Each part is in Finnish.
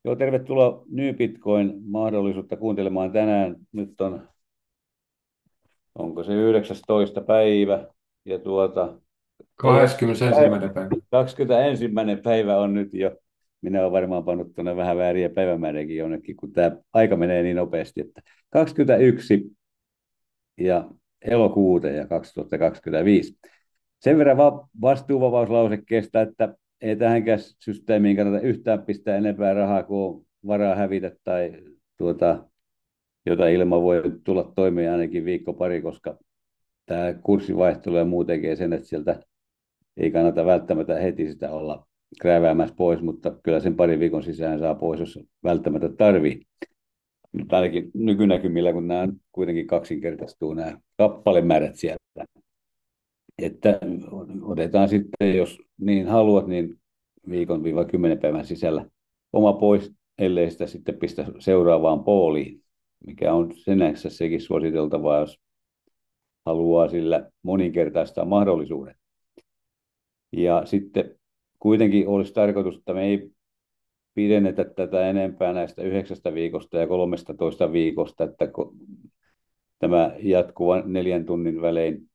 Joo, tervetuloa NyBitcoin-mahdollisuutta kuuntelemaan tänään. Nyt onko se 19. päivä ja ei ole 21. päivä. 21. päivä on nyt jo. Minä olen varmaan pannut tuonne vähän vääriä päivämääriäkin jonnekin, kun tämä aika menee niin nopeasti, että 21 ja elokuuta ja 2025. Sen verran vastuuvapauslausekkeesta, että ei tähänkään systeemiin kannata yhtään pistää enempää rahaa, kuin on varaa hävitä tai jota ilman voi tulla toimeen ainakin viikko pari, koska tämä kurssivaihtelu ja muu tekee sen, että sieltä ei kannata välttämättä heti sitä olla krääväämässä pois, mutta kyllä sen parin viikon sisään saa pois, jos välttämättä tarvii. Mutta ainakin nykynäkymillä, kun nämä kuitenkin kaksinkertaistuu nämä kappalemäärät sieltä. Että otetaan sitten, jos niin haluat, niin viikon-10 päivän sisällä oma pois, ellei sitä sitten pistä seuraavaan pooliin, mikä on sinänsä sekin suositeltavaa, jos haluaa sillä moninkertaistaa mahdollisuuden. Ja sitten kuitenkin olisi tarkoitus, että me ei pidennetä tätä enempää näistä 9 viikosta ja 13 viikosta, että tämä jatkuva 4 tunnin välein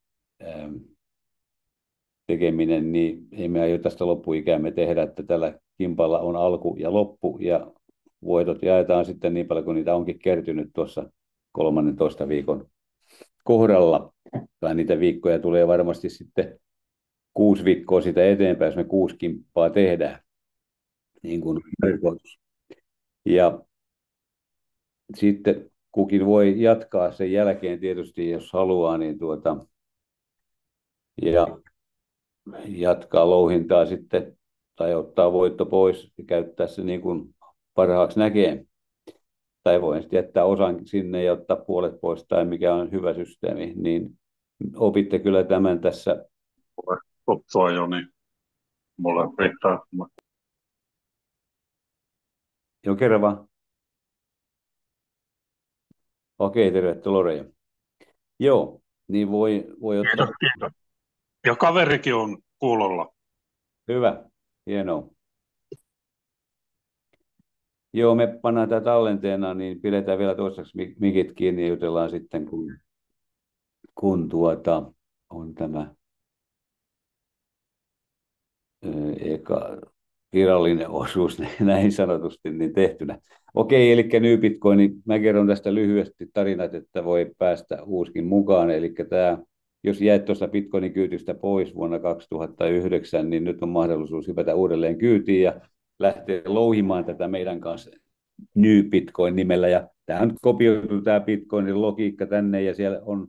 tekeminen, niin ei me aio tästä loppuikäämme tehdä, että tällä kimpalla on alku ja loppu, ja voitot jaetaan sitten niin paljon, kun niitä onkin kertynyt tuossa 13 viikon kohdalla. Tai niitä viikkoja tulee varmasti sitten 6 viikkoa sitä eteenpäin, jos me 6 kimppaa tehdään, niin kuin tarkoitus. Ja sitten kukin voi jatkaa sen jälkeen tietysti, jos haluaa, niin ja jatkaa louhintaa sitten tai ottaa voitto pois ja käyttää se niin kuin parhaaksi näkee. Tai voin sitten jättää osan sinne ja ottaa puolet pois tai mikä on hyvä systeemi, niin opitte kyllä tämän tässä. Tuttua jo, niin mulle riittää. Jo kerran vaan. Okei, tervetuloa Reijo. Joo, niin voi ottaa. Kiitos, kiitos. Ja kaverikin on kuulolla. Hyvä, hienoa. Joo, me pannaan tämä tallenteena, niin pidetään vielä toistaiseksi mikit kiinni ja jutellaan sitten, kun on tämä eka virallinen osuus näin sanotusti niin tehtynä. Okei, eli NyBitcoin, niin mä kerron tästä lyhyesti tarinat, että voi päästä uuskin mukaan. Eli tämä, jos jäät tuosta Bitcoinin kyytistä pois vuonna 2009, niin nyt on mahdollisuus hypätä uudelleen kyytiin ja lähteä louhimaan tätä meidän kanssa NyBitcoin nimellä. Ja tähän nyt kopioitu tämä Bitcoinin logiikka tänne, ja siellä on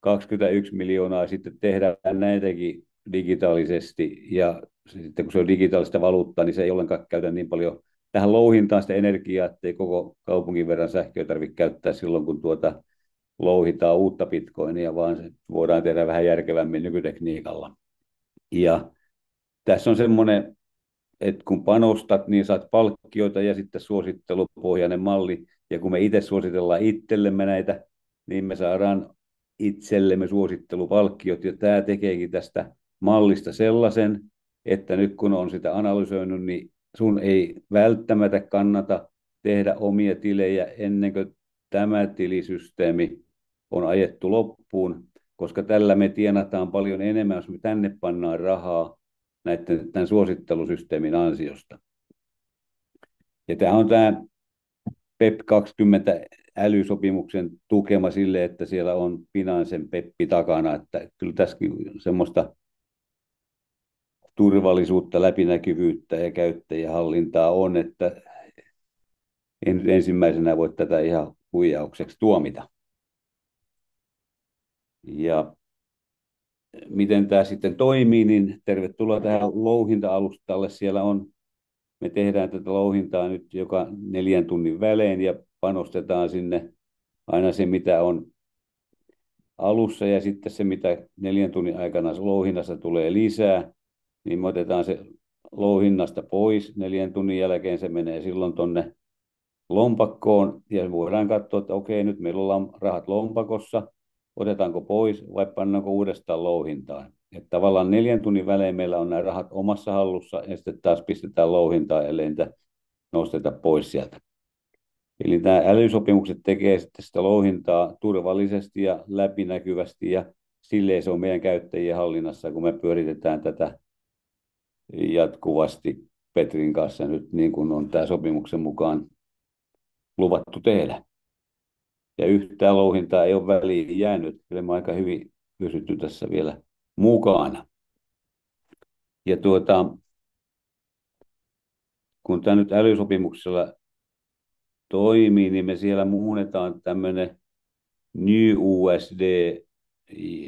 21 miljoonaa sitten tehdään näitäkin digitaalisesti, ja sitten kun se on digitaalista valuuttaa, niin se ei ollenkaan käytä niin paljon tähän louhintaan sitä energiaa, että ei koko kaupungin verran sähköä tarvitse käyttää silloin, kun louhitaan uutta bitcoinia, vaan se voidaan tehdä vähän järkevämmin nykytekniikalla. Ja tässä on semmoinen, että kun panostat, niin saat palkkioita ja sitten suosittelupohjainen malli, ja kun me itse suositellaan itsellemme näitä, niin me saadaan itsellemme suosittelupalkkiot, ja tämä tekeekin tästä mallista sellaisen, että nyt kun on sitä analysoinut, niin sun ei välttämättä kannata tehdä omia tilejä ennen kuin tämä tilisysteemi on ajettu loppuun, koska tällä me tienataan paljon enemmän, jos me tänne pannaan rahaa tämän suosittelusysteemin ansiosta. Ja tämä on tämä PEP20 älysopimuksen tukema sille, että siellä on Financen Peppi takana, että kyllä tässäkin semmoista turvallisuutta, läpinäkyvyyttä ja käyttäjähallintaa on, että ensimmäisenä voi tätä ihan huijaukseksi tuomita. Ja miten tämä sitten toimii, niin tervetuloa tähän louhinta-alustalle. Siellä me tehdään tätä louhintaa nyt joka 4 tunnin välein ja panostetaan sinne aina se, mitä on alussa, ja sitten se, mitä 4 tunnin aikana louhinnassa tulee lisää, niin me otetaan se louhinnasta pois. 4 tunnin jälkeen se menee silloin tuonne lompakkoon, ja voidaan katsoa, että okei, nyt meillä on rahat lompakossa, otetaanko pois vai pannaanko uudestaan louhintaan. Että tavallaan 4 tunnin välein meillä on nämä rahat omassa hallussa, ja sitten taas pistetään louhintaan, ellei niitä nosteta pois sieltä. Eli nämä älysopimukset tekee sitten sitä louhintaa turvallisesti ja läpinäkyvästi ja silleen se on meidän käyttäjien hallinnassa, kun me pyöritetään tätä jatkuvasti Petrin kanssa nyt niin kuin on tämä sopimuksen mukaan luvattu tehdä. Ja yhtään louhintaa ei ole väliin jäänyt. Kyllä me aika hyvin pysytty tässä vielä mukana. Ja kun tämä nyt älysopimuksella toimii, niin me siellä muunnetaan tämmöinen New USD,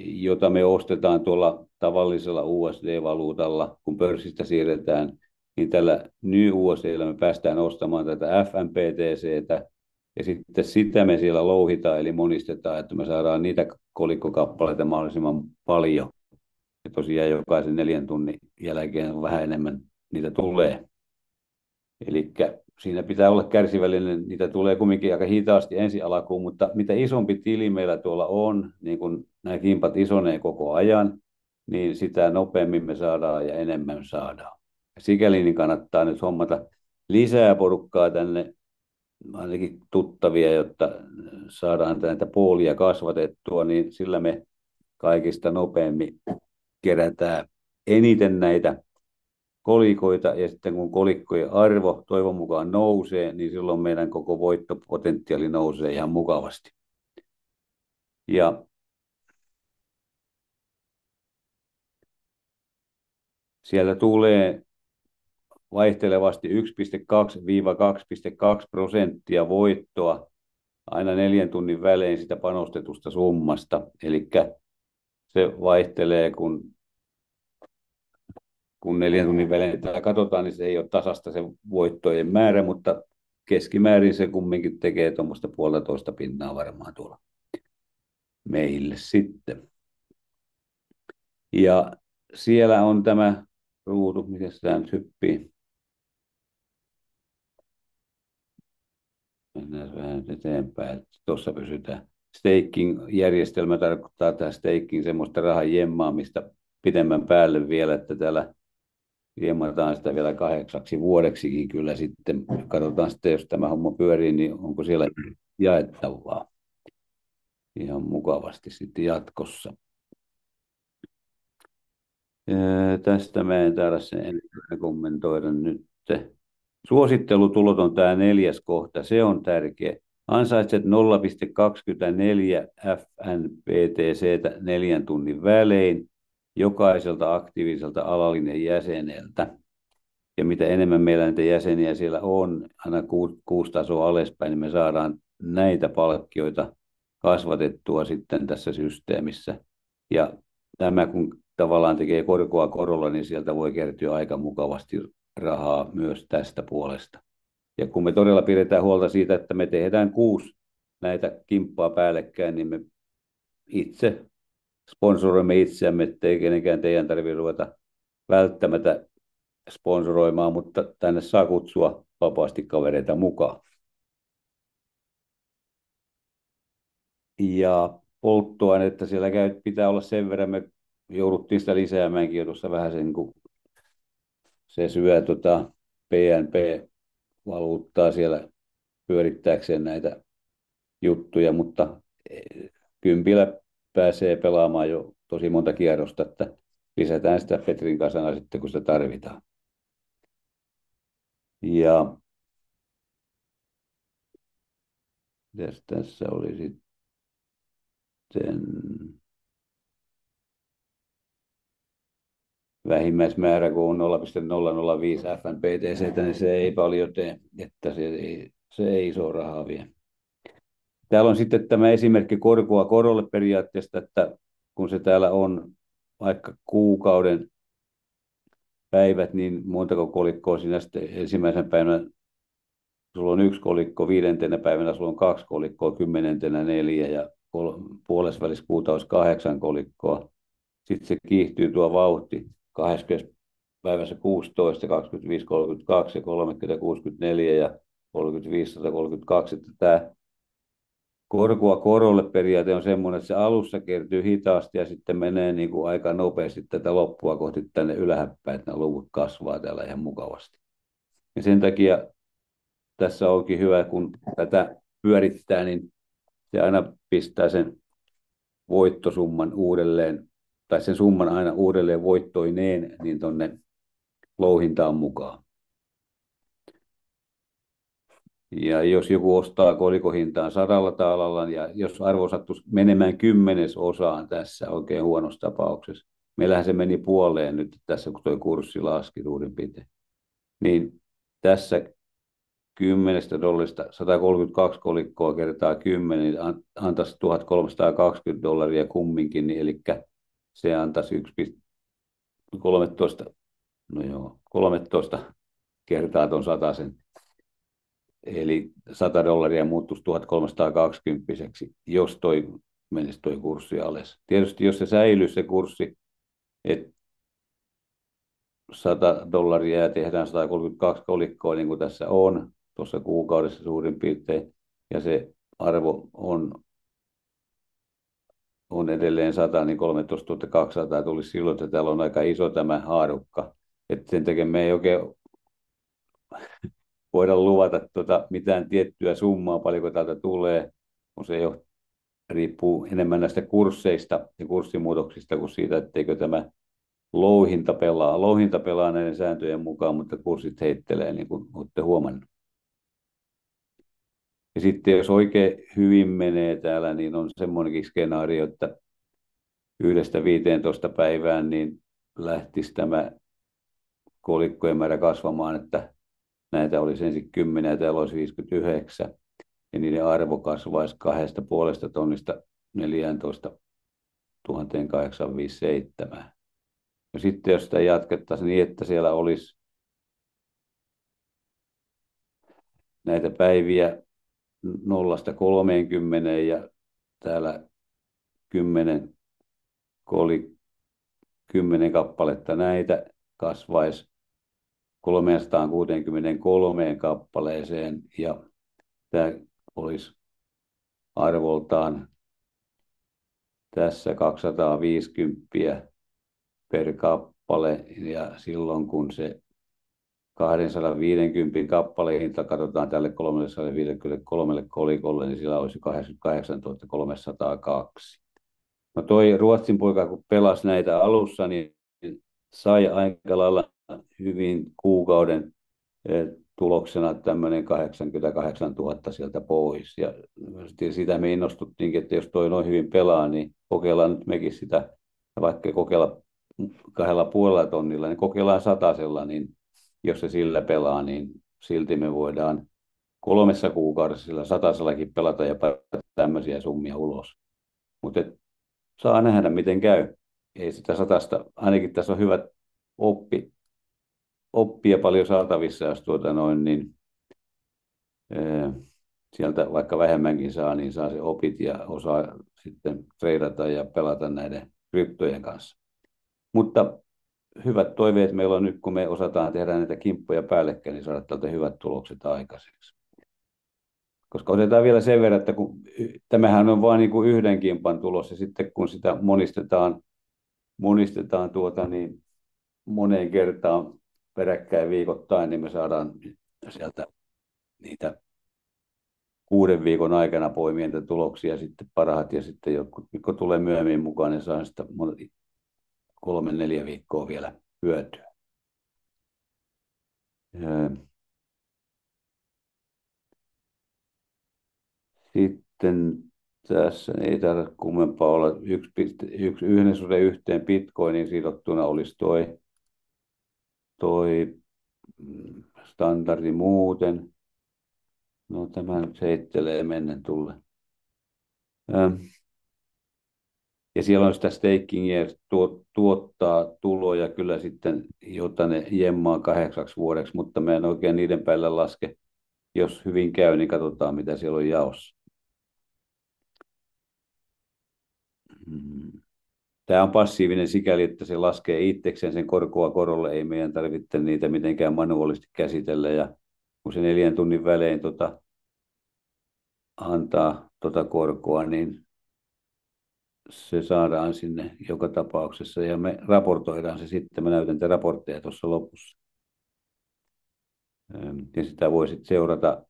jota me ostetaan tuolla tavallisella USD-valuutalla, kun pörssistä siirretään, niin tällä New USDllä me päästään ostamaan tätä FMPTCtä, ja sitten sitä me siellä louhitaan, eli monistetaan, että me saadaan niitä kolikkokappaleita mahdollisimman paljon. Ja tosiaan jokaisen 4 tunnin jälkeen vähän enemmän niitä tulee. Eli siinä pitää olla kärsivällinen, niitä tulee kumminkin aika hitaasti ensi alkuun, mutta mitä isompi tili meillä tuolla on, niin kun nämä kimpat isonee koko ajan, niin sitä nopeammin me saadaan ja enemmän saadaan. Sikäli niin kannattaa nyt hommata lisää porukkaa tänne, ainakin tuttavia, jotta saadaan näitä poolia kasvatettua, niin sillä me kaikista nopeammin kerätään eniten näitä kolikoita, ja sitten kun kolikkojen arvo toivon mukaan nousee, niin silloin meidän koko voittopotentiaali nousee ihan mukavasti. Ja siellä tulee vaihtelevasti 1,2–2,2% voittoa aina 4 tunnin välein sitä panostetusta summasta. Eli se vaihtelee, kun 4 tunnin välein katsotaan, niin se ei ole tasasta se voittojen määrä, mutta keskimäärin se kumminkin tekee tuommoista 1,5 varmaan tuolla meille sitten. Ja siellä on tämä ruutu, miten sitä nyt hyppii. Mennään vähän eteenpäin, että tuossa pysytään. Staking-järjestelmä tarkoittaa tämä staking semmoista rahan jemmaamista pitemmän päälle vielä, että täällä jemmataan sitä vielä 8 vuodeksikin kyllä sitten. Katsotaan sitten, jos tämä homma pyörii, niin onko siellä jaettavaa ihan mukavasti sitten jatkossa. Tästä mä en taida sen enemmän kommentoida nyt. Suosittelutulot on tämä 4. kohta, se on tärkeä. Ansaitset 0,24 FNPTCtä 4 tunnin välein jokaiselta aktiiviselta alallinen jäseneltä. Ja mitä enemmän meillä näitä jäseniä siellä on, aina 6 tasoa alaspäin, niin me saadaan näitä palkkioita kasvatettua sitten tässä systeemissä. Ja tämä kun tavallaan tekee korkoa korolla, niin sieltä voi kertyä aika mukavasti rahaa myös tästä puolesta. Ja kun me todella pidetään huolta siitä, että me tehdään 6 näitä kimppaa päällekkäin, niin me itse sponsoroimme itseämme, ettei kenenkään teidän tarvitse ruveta välttämättä sponsoroimaan, mutta tänne saa kutsua vapaasti kavereita mukaan. Ja polttoainetta siellä pitää olla sen verran, me jouduttiin sitä lisäämäänkin jo tuossa vähän sen, kun se syö PNP-valuuttaa siellä pyörittääkseen näitä juttuja, mutta 10 pääsee pelaamaan jo tosi monta kierrosta, että lisätään sitä Petrin kasana sitten, kun sitä tarvitaan. Ja tässä oli sitten vähimmäismäärä, kun on 0,005 FNPTC, niin se ei paljon tee, että se ei iso rahaa vie. Täällä on sitten tämä esimerkki korkoa korolle periaatteesta, että kun se täällä on vaikka kuukauden päivät, niin montako kolikkoa siinä sitten ensimmäisen päivänä sulla on 1 kolikko, 5. päivänä sulla on 2 kolikkoa, 10. 4 ja puolesvälis kuuta olisi 8 kolikkoa. Sitten se kiihtyy tuo vauhti 20 päivässä 16, 25, 32 ja 30, 64 ja 35, 132. Että tämä korkoa korolle periaate on semmoinen, että se alussa kertyy hitaasti ja sitten menee niin kuin aika nopeasti tätä loppua kohti tänne ylhäpäin, että nämä luvut kasvaa täällä ihan mukavasti. Ja sen takia tässä onkin hyvä, kun tätä pyörittää, niin se aina pistää sen voittosumman uudelleen, tai sen summan aina uudelleen voittoineen, niin tuonne louhintaan mukaan. Ja jos joku ostaa kolikohintaan 100 ja jos arvo sattuisi menemään 10% tässä oikein huonossa tapauksessa, meillähän se meni puoleen nyt tässä, kun tuo kurssi laski suurin piirtein, niin tässä 10 dollista 132 kolikkoa kertaa 10, niin antaisi $1,320 kumminkin, niin eli se antaisi 1,13, no joo, 13 kertaa tuon sen. Eli $100 muuttuisi 1,320, jos menisi toi kurssi alas. Tietysti jos se säilyy se kurssi, että $100 ja tehdään 132 kolikkoa, niin kuin tässä on, tuossa kuukaudessa suurin piirtein, ja se arvo on edelleen 100, niin 13 200 tulisi silloin, että täällä on aika iso tämä haarukka. Että sen takia me ei oikein voida luvata mitään tiettyä summaa, paljonko täältä tulee, kun se jo riippuu enemmän näistä kursseista ja kurssimuutoksista kuin siitä, etteikö tämä louhinta pelaa. Louhinta pelaa näiden sääntöjen mukaan, mutta kurssit heittelee, niin kuin olette huomannut. Ja sitten jos oikein hyvin menee täällä, niin on semmoinenkin skenaario, että 1-15 päivään niin lähtisi tämä kolikkojen määrä kasvamaan, että näitä olisi ensin 10 ja täällä olisi 59, ja niiden arvo kasvaisi 2,5 tonnista 14 857. Ja sitten jos sitä jatkettaisiin niin, että siellä olisi näitä päiviä 0-30 ja täällä 10 kappaletta näitä kasvaisi 363 kappaleeseen ja tämä olisi arvoltaan tässä 250 per kappale ja silloin kun se 250 kappaleen hinta katsotaan tälle 353 kolikolle, niin sillä olisi 88 302. No toi Ruotsin poika, kun pelasi näitä alussa, niin sai aika lailla hyvin kuukauden tuloksena tämmöinen 88 000 sieltä pois. Ja sitä me innostuttiinkin, että jos toi noin hyvin pelaa, niin kokeillaan nyt mekin sitä, vaikka kokeilla 2,5 tonnilla, niin kokeillaan 100, niin jos se sillä pelaa, niin silti me voidaan 3 kuukaudessa sillä 100 pelata ja päästä tämmöisiä summia ulos. Mutta saa nähdä, miten käy. Ei sitä 100, ainakin tässä on hyvät oppia paljon saatavissa, jos niin sieltä vaikka vähemmänkin saa, niin saa se opit ja osaa sitten treidata ja pelata näiden kryptojen kanssa. Mutta hyvät toiveet meillä on nyt, kun me osataan tehdä näitä kimppoja päällekkäin, niin saada tältä hyvät tulokset aikaiseksi. Koska otetaan vielä sen verran, että tämähän on vain niin kuin yhden kimpan tulos, ja sitten kun sitä monistetaan niin moneen kertaan peräkkäin viikoittain, niin me saadaan sieltä niitä 6 viikon aikana poimien tuloksia sitten parhaat, ja sitten jotkut tulee myöhemmin mukaan, niin saa sitä 3-4 viikkoa vielä hyötyä. Sitten tässä ei tarvitse kummempaa olla. 1,1 bitcoinin sidottuna olisi toi standardi muuten. No tämä nyt heittelee mennen tulle. Ja siellä on sitä stakingia, tuottaa tuloja kyllä sitten, jota ne jemmaa 8 vuodeksi, mutta mä en oikein niiden päälle laske. Jos hyvin käy, niin katsotaan mitä siellä on jaossa. Tämä on passiivinen sikäli, että se laskee itsekseen sen korkoa korolle, ei meidän tarvitse niitä mitenkään manuaalisesti käsitellä. Ja kun se 4 tunnin välein antaa korkoa, niin se saadaan sinne joka tapauksessa ja me raportoidaan se sitten. Mä näytän te raportteja tuossa lopussa. Ja sitä voi sitten seurata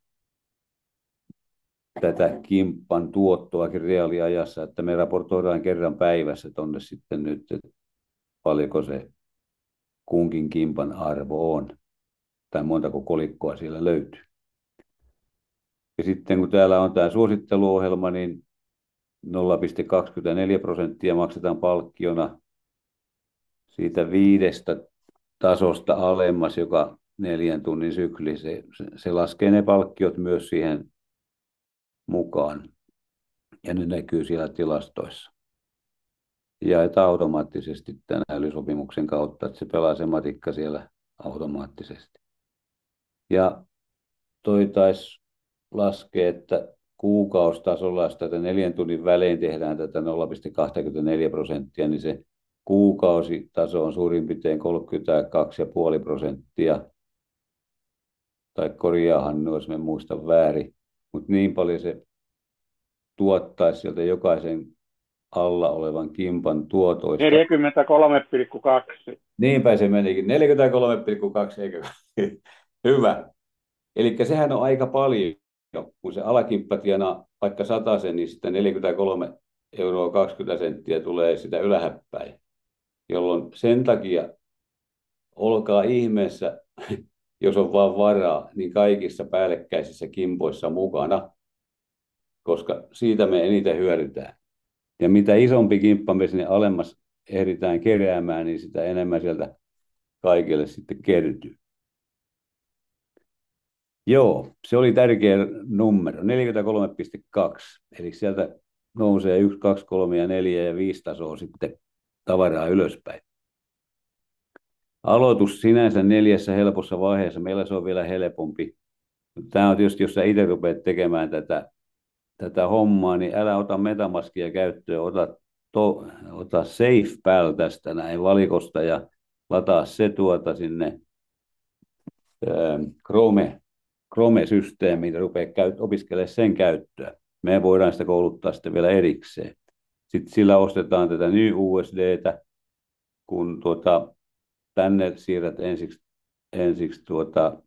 tätä kimppan tuottoakin reaaliajassa, että me raportoidaan kerran päivässä tonne sitten nyt, että paljonko se kunkin kimpan arvo on, tai montako kolikkoa siellä löytyy. Ja sitten kun täällä on tämä suositteluohjelma, niin 0,24% maksetaan palkkiona siitä 5 tasosta alemmas joka 4 tunnin sykli. Se laskee ne palkkiot myös siihen mukaan, ja ne näkyy siellä tilastoissa. Jaetaan automaattisesti tämän älysopimuksen kautta, että se pelaa se matikka siellä automaattisesti. Ja toi taisi laskea, että kuukausitasolla, jos tätä 4 tunnin välein tehdään tätä 0,24%, niin se kuukausitaso on suurin piirtein 32,5%. Tai korjaahan, jos me muista väärin. Mutta niin paljon se tuottaisi sieltä jokaisen alla olevan kimpan tuotoista. 43,2. Niinpä se menikin. 43,2, eikö? Hyvä. Eli sehän on aika paljon, kun se alakimppa tienaa vaikka 100, niin sitten 43,20 € tulee sitä ylähäppäin. Jolloin sen takia olkaa ihmeessä, jos on vaan varaa, niin kaikissa päällekkäisissä kimpoissa mukana, koska siitä me eniten hyödytään. Ja mitä isompi kimppa me sinne alemmas ehditään keräämään, niin sitä enemmän sieltä kaikille sitten kertyy. Joo, se oli tärkeä numero, 43,2. Eli sieltä nousee 1, 2, 3 ja 4 ja 5 tasoa sitten tavaraa ylöspäin. Aloitus sinänsä 4 helpossa vaiheessa, meillä se on vielä helpompi. Tämä on tietysti, jos sä itse rupeat tekemään tätä hommaa, niin älä ota Metamaskia käyttöön, ota SafePal tästä näin valikosta ja lataa se sinne Chrome-systeemiin ja rupea opiskelemaan sen käyttöä. Me voidaan sitä kouluttaa sitten vielä erikseen. Sitten sillä ostetaan tätä New USDtä, kun tänne siirrät ensiksi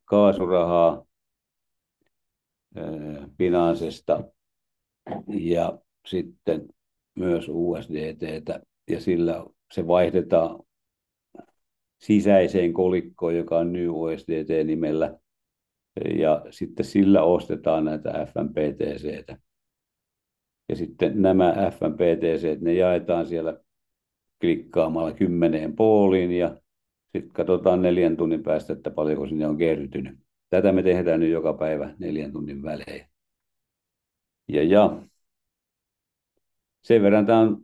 kaasurahaa Binancesta ja sitten myös USDTtä, ja sillä se vaihdetaan sisäiseen kolikkoon, joka on New USDT-nimellä, ja sitten sillä ostetaan näitä FMPTCtä. Ja sitten nämä FMPTC, ne jaetaan siellä klikkaamalla 10 pooliin, ja sitten katsotaan 4 tunnin päästä, että paljonko sinne on kertynyt. Tätä me tehdään nyt joka päivä 4 tunnin välein. Ja sen verran tämä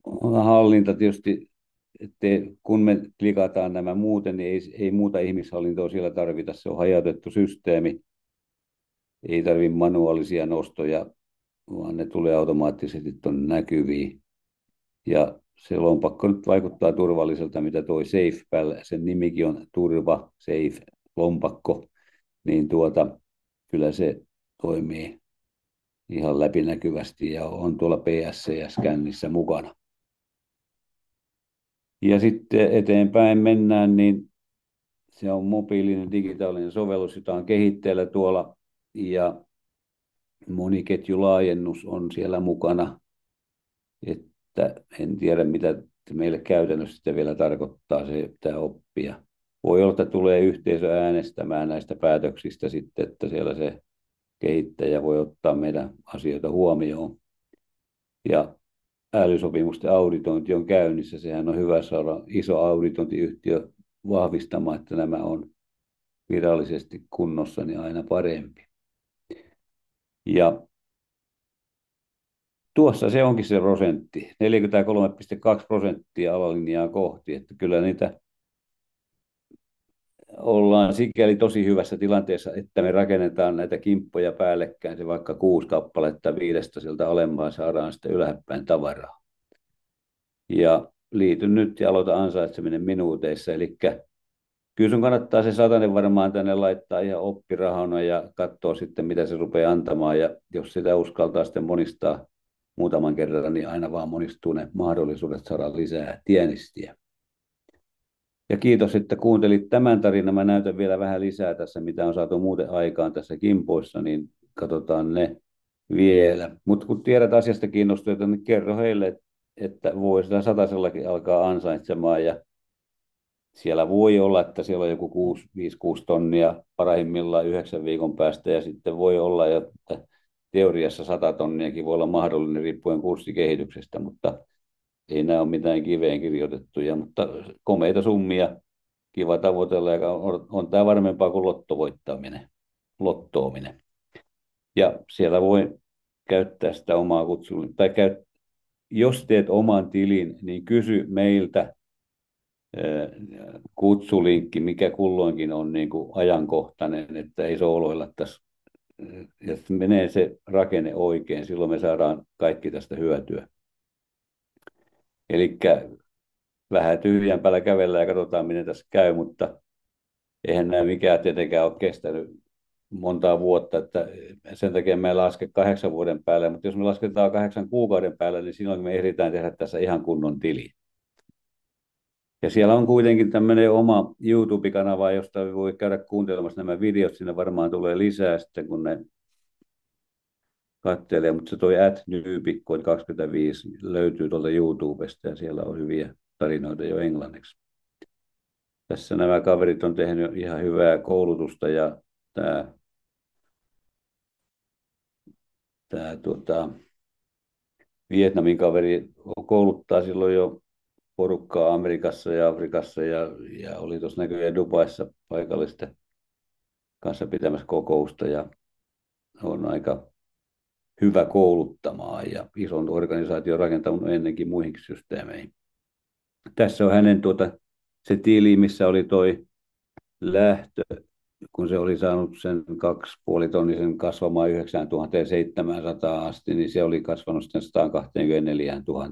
on hallinta tietysti, että kun me klikataan nämä muuten, niin ei muuta ihmishallintoa siellä tarvita. Se on hajautettu systeemi. Ei tarvitse manuaalisia nostoja, vaan ne tulee automaattisesti tuonne näkyviin. Ja se lompakko nyt vaikuttaa turvalliselta, mitä toi SafePal, sen nimikin on turva, safe, lompakko, niin kyllä se toimii ihan läpinäkyvästi ja on tuolla PSCS-kännissä mukana. Ja sitten eteenpäin mennään, niin se on mobiilinen digitaalinen sovellus, jota on kehitteillä tuolla, ja moniketjulaajennus on siellä mukana, että en tiedä mitä meille käytännössä sitten vielä tarkoittaa, se pitää oppia. Voi olla, että tulee yhteisö äänestämään näistä päätöksistä sitten, että siellä se kehittäjä voi ottaa meidän asioita huomioon. Ja älysopimusten auditointi on käynnissä. Sehän on hyvä saada iso auditointiyhtiö vahvistamaan, että nämä on virallisesti kunnossa, niin aina parempi. Ja tuossa se onkin se prosentti, 43,2% alalinjaa kohti, että kyllä niitä ollaan sikäli tosi hyvässä tilanteessa, että me rakennetaan näitä kimppoja päällekkäin, se vaikka 6 kappaletta 5 sieltä alempaan saadaan sitten ylhäpäin tavaraa. Ja liityn nyt ja aloita ansaitseminen minuuteissa, eli kyllä sun kannattaa se 100 varmaan tänne laittaa ihan oppirahana ja katsoa sitten, mitä se rupeaa antamaan, ja jos sitä uskaltaa sitten monistaa muutaman kerran, niin aina vaan monistuu ne mahdollisuudet saada lisää tienistiä. Ja kiitos, että kuuntelit tämän tarinan. Mä näytän vielä vähän lisää tässä, mitä on saatu muuten aikaan tässä kimpoissa, niin katsotaan ne vielä. Mutta kun tiedät asiasta kiinnostuneita, niin kerro heille, että voi sitä satasellakin alkaa ansaitsemaan. Ja siellä voi olla, että siellä on joku 5-6 tonnia parhaimmillaan 9 viikon päästä. Ja sitten voi olla, että teoriassa 100 tonniakin voi olla mahdollinen riippuen kurssikehityksestä, mutta ei nämä ole mitään kiveen kirjoitettuja, mutta komeita summia, kiva tavoitella, ja on tämä varmempaa kuin lottoaminen. Ja siellä voi käyttää sitä omaa kutsua, tai jos teet oman tilin, niin kysy meiltä kutsulinkki, mikä kulloinkin on niin kuin ajankohtainen, että ei sooloilla tässä. Ja menee se rakenne oikein, silloin me saadaan kaikki tästä hyötyä. Eli vähän tyhjän päällä kävellään ja katsotaan, miten tässä käy, mutta eihän nämä mikään tietenkään ole kestänyt montaa vuotta, että sen takia me laske 8 vuoden päälle, mutta jos me lasketaan 8 kuukauden päälle, niin silloin me ehditään tehdä tässä ihan kunnon tili. Ja siellä on kuitenkin tämmöinen oma YouTube-kanava, josta voi käydä kuuntelemassa nämä videot, siinä varmaan tulee lisää sitten, kun ne katselee, mutta se toi @newbitcoin25 löytyy tuolta YouTubesta ja siellä on hyviä tarinoita jo englanniksi. Tässä nämä kaverit on tehnyt ihan hyvää koulutusta ja tämä Vietnamin kaveri kouluttaa silloin jo porukkaa Amerikassa ja Afrikassa ja oli tuossa näköjään Dubaissa paikallisten kanssa pitämässä kokousta ja on aika hyvä kouluttamaan ja ison organisaation rakentanut ennenkin muihinkin systeemeihin. Tässä on hänen se tili, missä oli toi lähtö, kun se oli saanut sen 2,5-tonnisen kasvamaan 9700 asti, niin se oli kasvanut sitten 124 000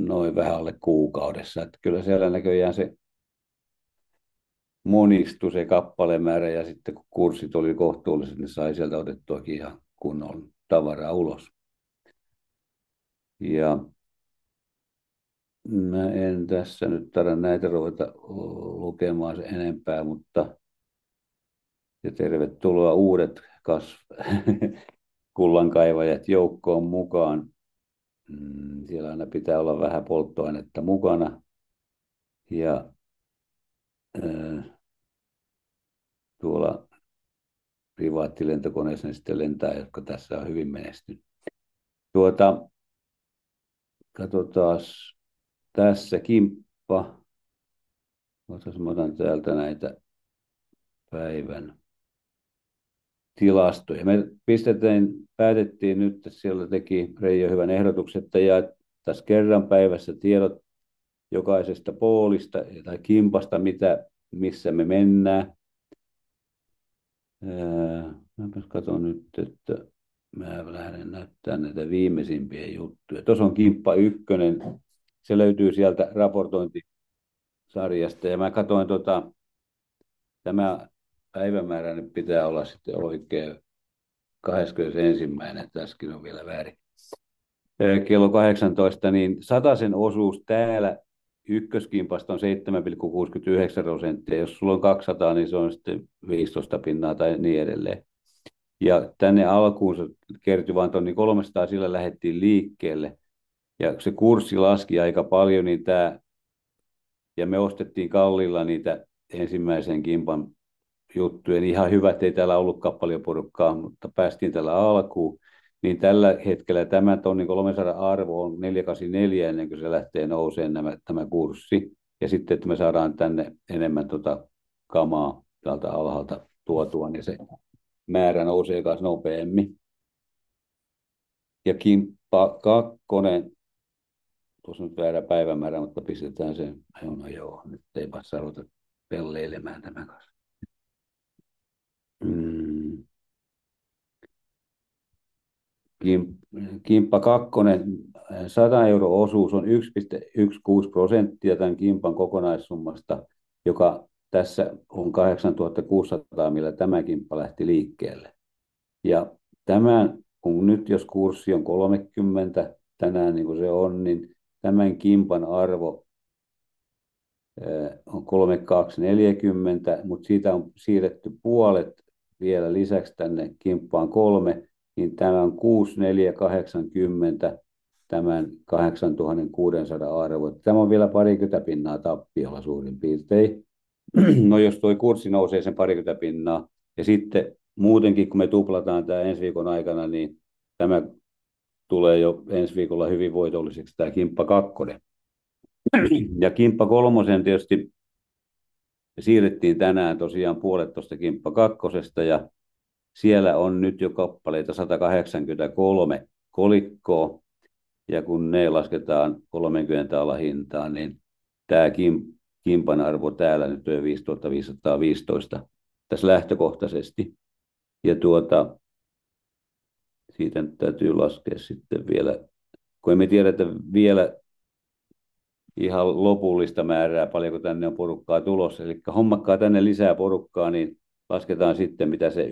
noin vähän alle kuukaudessa. Että kyllä siellä näköjään se monistui se kappalemäärä ja sitten kun kurssit oli kohtuulliset, niin sai sieltä otettuakin ihan kunnon tavaraa ulos. Ja mä en tässä nyt tarvitse näitä ruveta lukemaan se enempää, mutta ja tervetuloa uudet kullankaivajat joukkoon mukaan. Siellä aina pitää olla vähän polttoainetta mukana. Ja tuolla privaattilentokoneessa sitten lentää, jotka tässä on hyvin menestynyt. Katsotaan tässä kimppa. Mä otan täältä näitä päivän tilastoja. Me päätettiin nyt, että siellä teki Reijo hyvän ehdotuksen, että tässä kerran päivässä tiedot jokaisesta poolista tai kimpasta, missä me mennään. Mä katson nyt, että mä lähden näyttämään näitä viimeisimpiä juttuja. Tuossa on kimppa 1. Se löytyy sieltä raportointisarjasta. Ja mä katsoin, tämä päivämäärä nyt pitää olla sitten oikein 21. Tässäkin on vielä väärin. Kello 18, niin satasen osuus täällä ykköskimpasta on 7,69%. Jos sulla on 200, niin se on sitten 15 pinnaa tai niin edelleen. Ja tänne alkuun se kertyi vain tonni 300, sillä lähdettiin liikkeelle. Ja se kurssi laski aika paljon, niin ja me ostettiin kalliilla niitä ensimmäisen kimpan juttuja. Niin ihan hyvä, että ei täällä ollutkaan paljon porukkaa, mutta päästiin tällä alkuun. Niin tällä hetkellä tämä tonni 300 arvo on 484 ennen kuin se lähtee nousemaan tämä kurssi. Ja sitten, että me saadaan tänne enemmän kamaa täältä alhaalta tuotua, niin se määrä nousee myös nopeammin. Ja kimppa 2, tuossa nyt väärä päivämäärä, mutta pistetään se, joo, nyt ei passa ruveta pelleilemään tämän kanssa. Kimppa 2, 100 euro osuus on 1,16% tämän kimpan kokonaissummasta, joka tässä on 8600, millä tämä kimppa lähti liikkeelle. Ja kun nyt jos kurssi on 30 tänään niin kuin se on, niin tämän kimpan arvo on 3240, mutta siitä on siirretty puolet vielä lisäksi tänne kimppaan 3, niin tämä on 6480 tämän 8600 arvo. Tämä on vielä parikymmentä pinnaa tappiolla suurin piirtein. No jos tuo kurssi nousee sen parikymmentä pinnaa, ja sitten muutenkin kun me tuplataan tämä ensi viikon aikana, niin tämä tulee jo ensi viikolla hyvin voitolliseksi tämä kimppa 2. Ja kimppa 3 tietysti siirrettiin tänään tosiaan puolet tuosta kimppa 2, ja siellä on nyt jo kappaleita 183 kolikkoa, ja kun ne lasketaan 30 alahintaan, niin tämä kimpan arvo täällä nyt on 5515 tässä lähtökohtaisesti. Ja siitä nyt täytyy laskea sitten vielä, kun emme tiedetä vielä ihan lopullista määrää, paljonko tänne on porukkaa tulossa. Eli hommakkaa tänne lisää porukkaa, niin lasketaan sitten, mitä se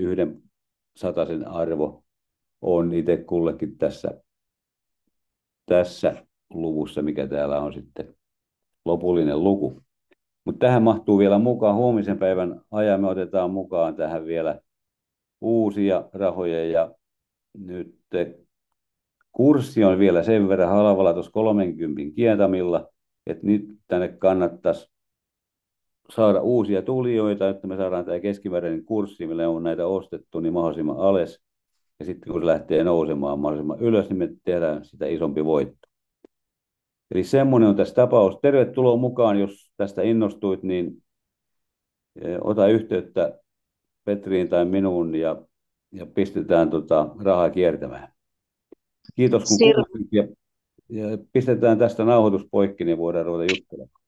100 arvo on itse kullekin tässä luvussa, mikä täällä on sitten lopullinen luku. Mutta tähän mahtuu vielä mukaan huomisen päivän ajan. Me otetaan mukaan tähän vielä uusia rahoja, ja nyt kurssi on vielä sen verran halvalla tuossa 30 kietamilla, että nyt tänne kannattaisi saada uusia tulijoita, että me saadaan tämä keskimääräinen kurssi, millä on näitä ostettu, niin mahdollisimman alas. Ja sitten kun se lähtee nousemaan mahdollisimman ylös, niin me tehdään sitä isompi voitto. Eli semmoinen on tässä tapaus. Tervetuloa mukaan, jos tästä innostuit, niin ota yhteyttä Petriin tai minuun ja pistetään rahaa kiertämään. Kiitos kun kuuntelit, ja pistetään tästä nauhoitus poikki, niin voidaan ruveta juttelemaan.